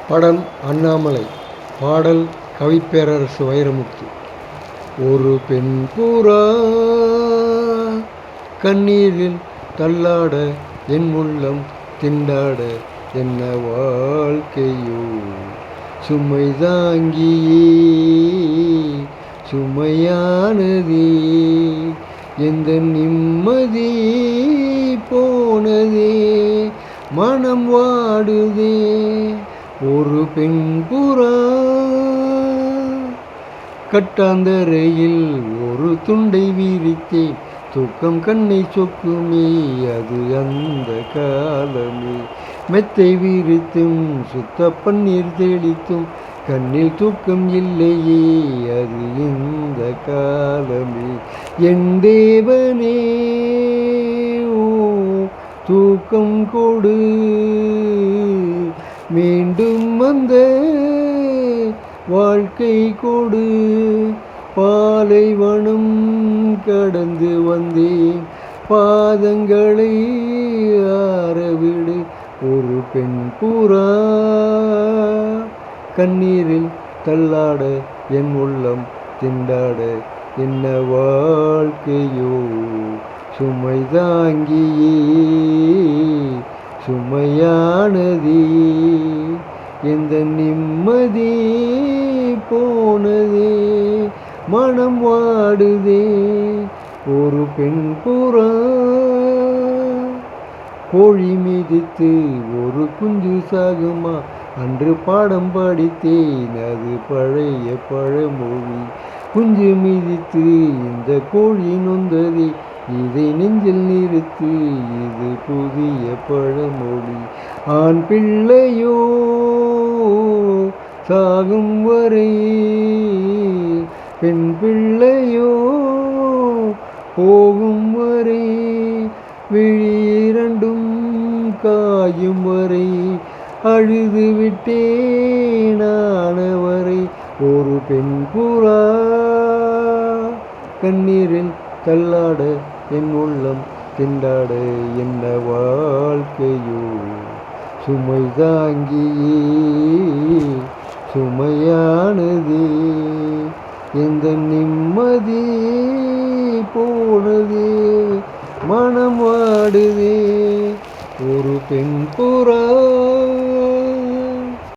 படம் அண்ணாமலை. பாடல் கவிப்பேரரசு வைரமுத்து. ஒரு பெண் புறா கண்ணீரில் தள்ளாட, என் உள்ளம் திண்டாட, என்ன வாழ்க்கையோ சுமை தாங்கியே சுமையானதே, எந்த நிம்மதி போனதே, மனம் வாடுதே. ஒரு பெண் புறா கட்டாந்தரையில் ஒரு துண்டை விரித்தேன், தூக்கம் கண்ணை சொக்குமே, அது அந்த காலமே. மெத்தை விரித்தும் சுத்த பன்னீர் தெளித்தும் கண்ணில் தூக்கம் இல்லையே, அது இந்த காலமே. என் தேவனே ஓ தூக்கம் கொடு, மீண்டும் அந்த வாழ்க்கை கொடு. பாலைவனம் கடந்து வந்தேன், பாதங்களை ஆறவிடு. ஒரு பெண் புறா கண்ணீரில் தள்ளாட, என் உள்ளம் திண்டாட, என்ன வாழ்க்கையோ சுமை தாங்கியே சுமையானதே, எந்த நிம்மதி போனதே, மனம் வாடுதே. ஒரு பெண் புறா கோழி மிதித்து ஒரு குஞ்சு சாகுமா, அன்று பாடம் படித்தேன், அது பழைய பழமொழி. குஞ்சு மிதித்து இந்த கோழி நொந்ததே, இதை நெஞ்சில் நிறுத்து, இது புதிய பழமொழி. ஆண் பிள்ளையோ சாகும் வரை, பெண் பிள்ளையோ போகும் வரை, விழி இரண்டும் காயும் வரை, அழுது விட்டேனானவரை. ஒரு பெண் புறா கண்ணீரில் தள்ளாட, என் உள்ளம் திண்டாட, என்ன வாழ்க்கையோ சுமை தாங்கியே சுமையானதே, எந்த நிம்மதி போனதே, மனம் வாடுதே. ஒரு பெண் புறா